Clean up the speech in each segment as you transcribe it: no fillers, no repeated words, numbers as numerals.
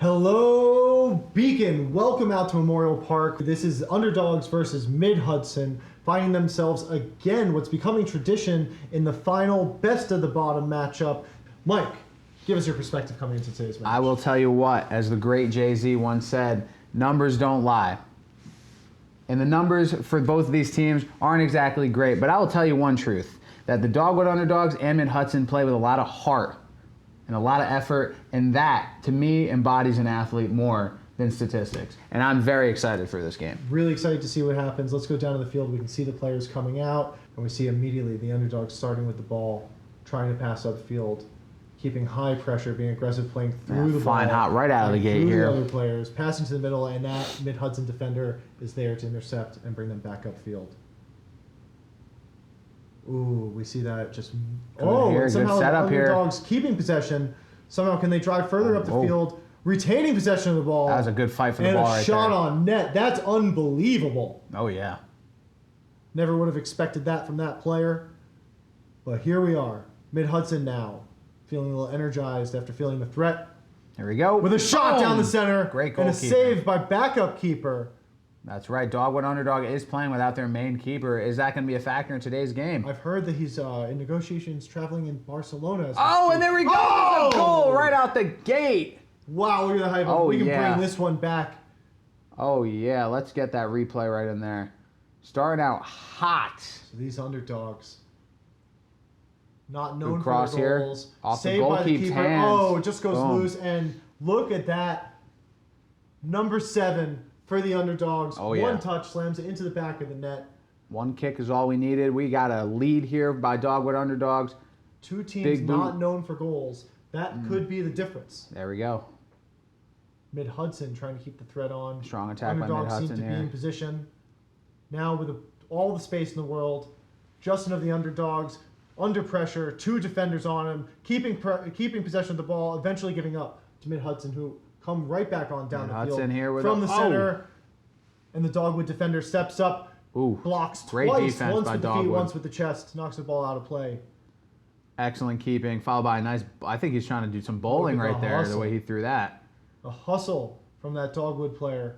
Hello, Beacon. Welcome out to Memorial Park. This is Underdogs versus Mid-Hudson, finding themselves again what's becoming tradition in the final best of the bottom matchup. Mike, give us your perspective coming into today's match. I will tell you what, as the great Jay-Z once said, numbers don't lie. And the numbers for both of these teams aren't exactly great, but I will tell you one truth, that the Dogwood Underdogs and Mid-Hudson play with a lot of heart and a lot of effort, and that, to me, embodies an athlete more than statistics. And I'm very excited for this game. Really excited to see what happens. Let's go down to the field. We can see the players coming out, and we see immediately the Underdogs starting with the ball, trying to pass upfield, keeping high pressure, being aggressive, playing through the ball. Flying hot right out of the gate here. Through the other players, passing to the middle, and that Mid-Hudson defender is there to intercept and bring them back upfield. Ooh, we see that just... and somehow the Underdogs keeping possession. Somehow can they drive further up the field, retaining possession of the ball. That was a good fight for the ball right there. And a shot on net. That's unbelievable. Oh, yeah. Never would have expected that from that player. But here we are. Mid-Hudson now, feeling a little energized after feeling the threat. Here we go. With a shot down the center. Great goal. And a save by backup keeper. That's right. Dogwood Underdog is playing without their main keeper. Is that going to be a factor in today's game? I've heard that he's in negotiations traveling in Barcelona. And there we go. Oh! A goal right out the gate. Wow, look at the hype. We can bring this one back. Oh, yeah. Let's get that replay right in there. Starting out hot. So these Underdogs, not known good cross for their goals. Here. Off Saved the by the goalkeeper's keeper. hands. Oh, it just goes loose. And look at that. Number 7 for the Underdogs. Oh, yeah. One touch, slams it into the back of the net. One kick is all we needed. We got a lead here by Dogwood Underdogs. Two teams not known for goals. That could be the difference. There we go. Mid-Hudson trying to keep the threat on. Strong attack by Underdogs Mid-Hudson seem to here. be in position. Now with all the space in the world, Justin of the Underdogs, under pressure, 2 defenders on him, keeping possession of the ball, eventually giving up to Mid-Hudson, who come right back on down the field here with from the center. And the Dogwood defender steps up, blocks great twice, defense once by with the feet, Dogwood. once with the chest, knocks the ball out of play. Excellent keeping, followed by a nice... I think he's trying to do some bowling right there, hustle. the way he threw that. A hustle from that Dogwood player.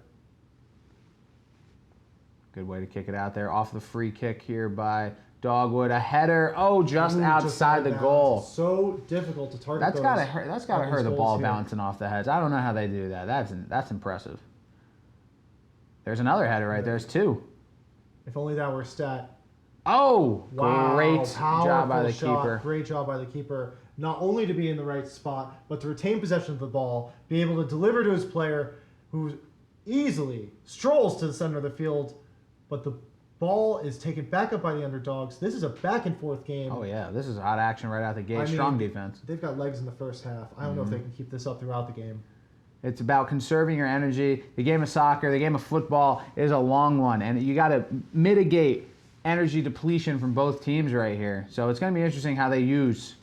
Good way to kick it out there. Off the free kick here by Dogwood. A header. Just outside the goal. It's so difficult to target. That's gotta hurt. That's gotta hurt the ball here. bouncing off the heads. I don't know how they do that. That's impressive. There's another header right there. There's 2. If only that were a stat. Oh, wow, great job by the keeper. Great job by the keeper. Not only to be in the right spot, but to retain possession of the ball, be able to deliver to his player, who easily strolls to the center of the field, but the ball is taken back up by the Underdogs. This is a back and forth game. Oh yeah, this is hot action right out the gate. Strong defense. They've got legs in the first half. I don't know if they can keep this up throughout the game. It's about conserving your energy. The game of soccer, the game of football is a long one, and you got to mitigate energy depletion from both teams right here. So it's going to be interesting how they use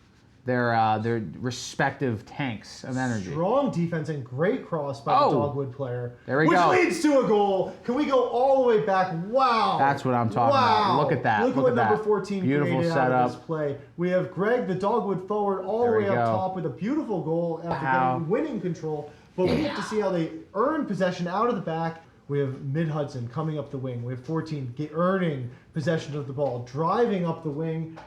their respective tanks of energy. Strong defense and great cross by the Dogwood player. There we go. Which leads to a goal. Can we go all the way back? Wow. That's what I'm talking about. Look at that. Look at what number 14 beautiful created setup. out of this play. We have Greg, the Dogwood forward, all the way up top with a beautiful goal after getting winning control. But we have to see how they earn possession out of the back. We have Mid-Hudson coming up the wing. We have 14 earning possession of the ball, driving up the wing.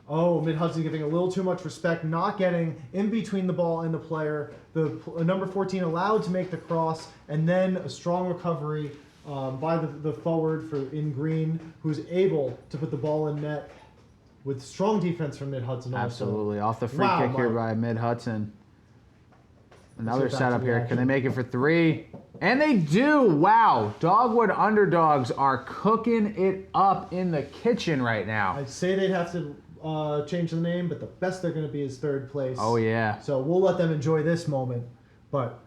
Mid-Hudson giving a little too much respect, not getting in between the ball and the player. The number 14 allowed to make the cross, and then a strong recovery by the forward in green, who's able to put the ball in net with strong defense from Mid-Hudson. Absolutely. Off the free kick here by Mid-Hudson. Another setup here. Can they make it for 3? And they do. Wow. Dogwood Underdogs are cooking it up in the kitchen right now. I'd say they'd have to change the name, but the best they're going to be is 3rd place. Oh, yeah. So we'll let them enjoy this moment. But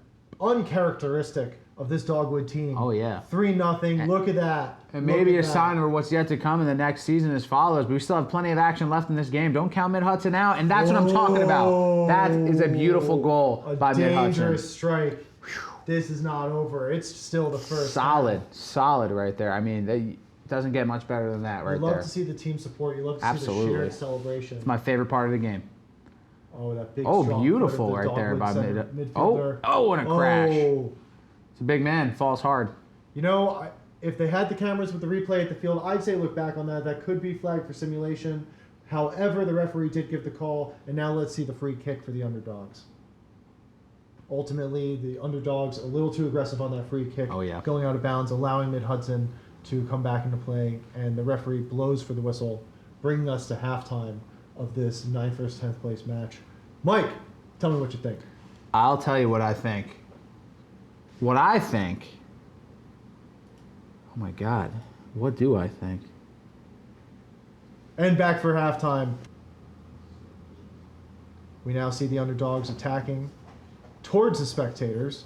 uncharacteristic of this Dogwood team. Oh, yeah. 3-0. Look at that. And maybe a sign of what's yet to come in the next season as follows. But we still have plenty of action left in this game. Don't count Mid-Hudson out. And that's what I'm talking about. That is a beautiful goal by Mid-Hudson. Dangerous strike. This is not over. It's still the first. Solid right there. I mean, it doesn't get much better than that right there. You love to see the team support. You love to see the shared celebration. It's my favorite part of the game. Oh, that big beautiful right there by midfielder. Oh, and a crash. It's a big man. Falls hard. You know, if they had the cameras with the replay at the field, I'd say look back on that. That could be flagged for simulation. However, the referee did give the call, and now let's see the free kick for the Underdogs. Ultimately, the Underdogs a little too aggressive on that free kick, going out of bounds, allowing Mid-Hudson to come back into play, and the referee blows for the whistle, bringing us to halftime of this 9th versus 10th place match. Mike, tell me what you think. I'll tell you what I think. What I think... Oh my God. What do I think? And back for halftime. We now see the Underdogs attacking towards the spectators.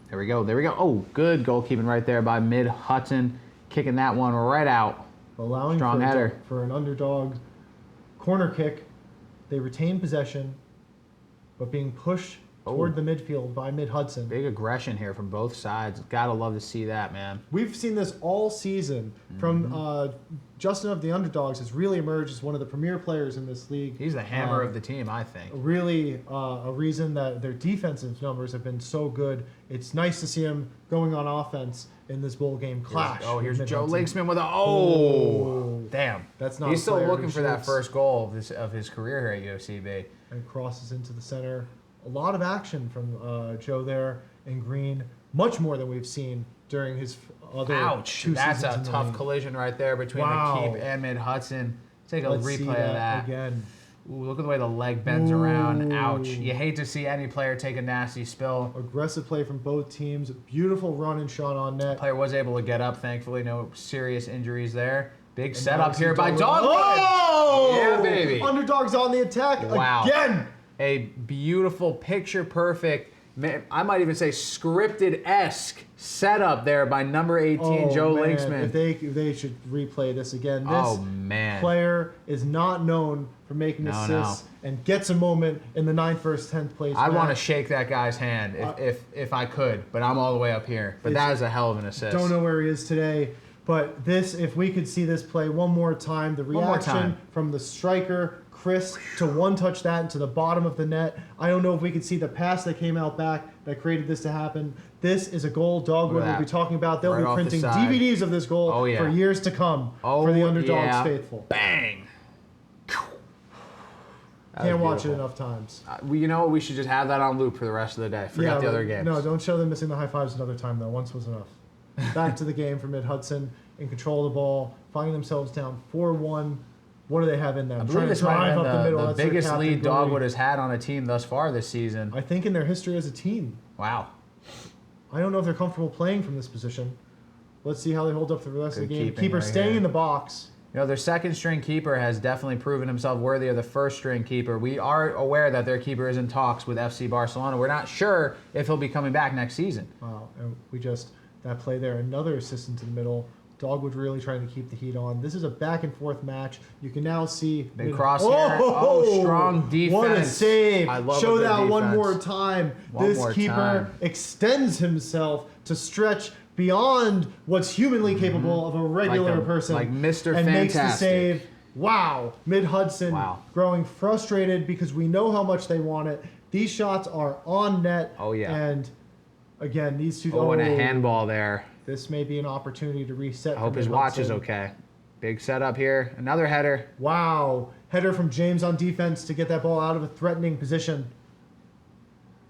There we go. Oh, good goalkeeping right there by Mid-Hudson. Kicking that one right out. Allowing strong header for an Underdog corner kick. They retain possession, but being pushed toward the midfield by Mid-Hudson. Big aggression here from both sides. Gotta love to see that, man. We've seen this all season from Justin of the Underdogs has really emerged as one of the premier players in this league. He's the hammer of the team, I think. Really a reason that their defensive numbers have been so good. It's nice to see him going on offense in this bowl game clash. Here's Joe Linksman with a damn. That's not. He's still looking for that first goal of his career here at UCB. And crosses into the center. A lot of action from Joe there in green. Much more than we've seen during his other two That's seasons a tough collision right there between the keep and Mid-Hudson. Take a replay of that. Again. Ooh, look at the way the leg bends around. Ouch. You hate to see any player take a nasty spill. Aggressive play from both teams. Beautiful run and shot on net. The player was able to get up, thankfully. No serious injuries there. Big setup here by Dogwood. Oh! Yeah, baby. Underdogs on the attack again. A beautiful, picture-perfect, I might even say scripted-esque setup there by number 18, Joe Linksman. If they should replay this again. This player is not known for making assists and gets a moment in the 9th versus 10th place I want to shake that guy's hand if I could, but I'm all the way up here. But that is a hell of an assist. Don't know where he is today. But this, if we could see this play one more time, the reaction from the striker, Chris, to one-touch that into the bottom of the net. I don't know if we could see the pass that came out back that created this to happen. This is a goal Dogwood will be talking about. They'll be printing DVDs of this goal for years to come for the Underdogs faithful. Bang! Can't watch it enough times. You know what? We should just have that on loop for the rest of the day. Forget the other games. No, don't show them missing the high fives another time, though. Once was enough. Back to the game for Mid-Hudson in control of the ball, finding themselves down 4-1. What do they have in them? I believe this might have been the biggest lead Dogwood has had on a team thus far this season. I think in their history as a team. Wow. I don't know if they're comfortable playing from this position. Let's see how they hold up for the rest of the game. Keeper right staying in the box. You know, their second-string keeper has definitely proven himself worthy of the first-string keeper. We are aware that their keeper is in talks with FC Barcelona. We're not sure if he'll be coming back next season. Wow. And that play there, another assist into the middle. Dogwood really trying to keep the heat on. This is a back-and-forth match. You can now see... Big cross here. Oh, strong defense. What a save. I love Show that one more time. This keeper extends himself to stretch beyond what's humanly capable of a regular person. Like Mr. And Fantastic. Makes the save. Wow. Mid-Hudson growing frustrated because we know how much they want it. These shots are on net. Oh, yeah. And, again, these two... and a handball there. This may be an opportunity to reset. I hope his watch is okay. Big setup here. Another header. Wow. Header from James on defense to get that ball out of a threatening position.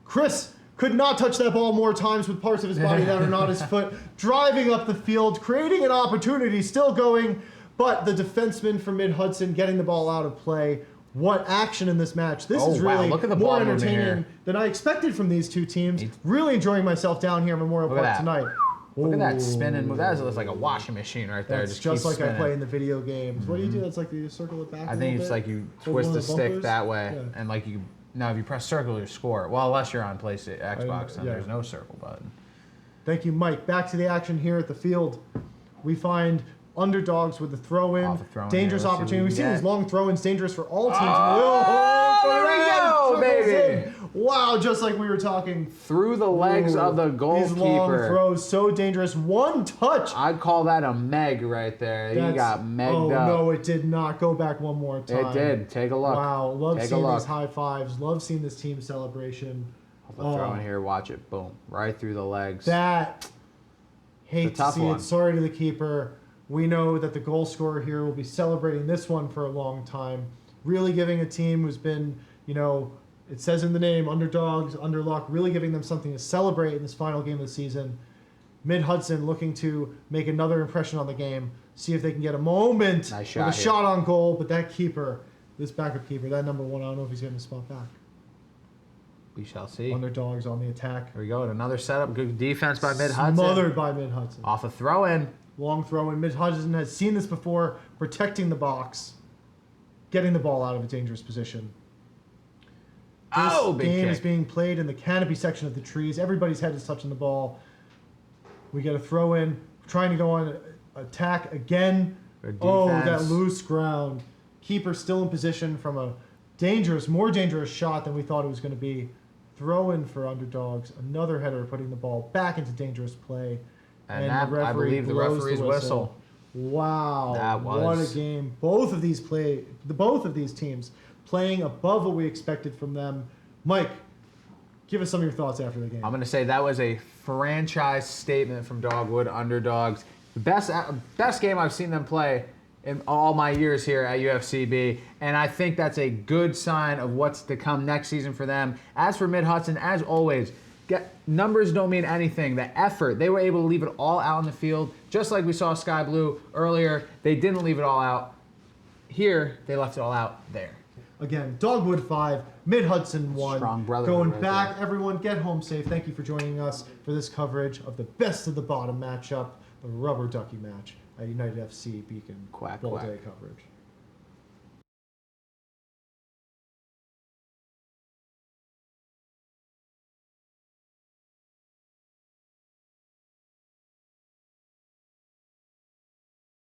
Chris could not touch that ball more times with parts of his body that are not his foot. Driving up the field, creating an opportunity, still going. But the defenseman from Mid-Hudson getting the ball out of play. What action in this match. This is really Look at the more ball entertaining than I expected from these two teams. Really enjoying myself down here in Memorial Park tonight. Look at that spinning move. That is like a washing machine right there. That's just like spinning. I play in the video games. What do you do? That's like you circle it back. I think it's like you twist the stick that way, and like you. Now, if you press circle, you score. Well, unless you're on PlayStation, Xbox, then there's no circle button. Thank you, Mike. Back to the action here at the field. We find Underdogs with the throw-in. Dangerous opportunity. We've seen these long throw-ins dangerous for all teams. There we go, baby. Wow, just like we were talking. Through the legs of the goalkeeper. These long throws, so dangerous. One touch. I'd call that a meg right there. He got megged up. Oh, no, it did not. Go back one more time. It did. Take a look. Wow, love seeing these high fives. Love seeing this team celebration. I'll throw in here. Watch it. Boom. Right through the legs. Hate to see it. Sorry to the keeper. We know that the goal scorer here will be celebrating this one for a long time. Really giving a team who's been, it says in the name, underdogs, underluck, really giving them something to celebrate in this final game of the season. Mid-Hudson looking to make another impression on the game, see if they can get a moment with a shot on goal, but that keeper, this backup keeper, that number 1, I don't know if he's getting a spot back. We shall see. Underdogs on the attack. Here we go. Another setup. Good defense by Mid-Hudson. Smothered by Mid-Hudson. Off a throw-in. Long throw-in. Mid-Hudson has seen this before, protecting the box, getting the ball out of a dangerous position. This game is being played in the canopy section of the trees. Everybody's head is touching the ball. We get a throw-in, trying to go on attack again. Oh, that loose ground. Keeper still in position from a more dangerous shot than we thought it was going to be. Throw-in for Underdogs. Another header putting the ball back into dangerous play. And that, I believe, the referee's whistle. Wow. What a game. Both of these teams playing above what we expected from them. Mike, give us some of your thoughts after the game. I'm going to say that was a franchise statement from Dogwood Underdogs. The best game I've seen them play in all my years here at UFCB, and I think that's a good sign of what's to come next season for them. As for Mid-Hudson, as always, numbers don't mean anything. The effort, they were able to leave it all out in the field, just like we saw Sky Blue earlier. They didn't leave it all out. Here, they left it all out there. Again, Dogwood 5, Mid-Hudson 1. Strong brother. Going back, everyone, get home safe. Thank you for joining us for this coverage of the best of the bottom matchup, the Rubber Ducky match at United FC Beacon. Quack, Bowl quack. Day coverage.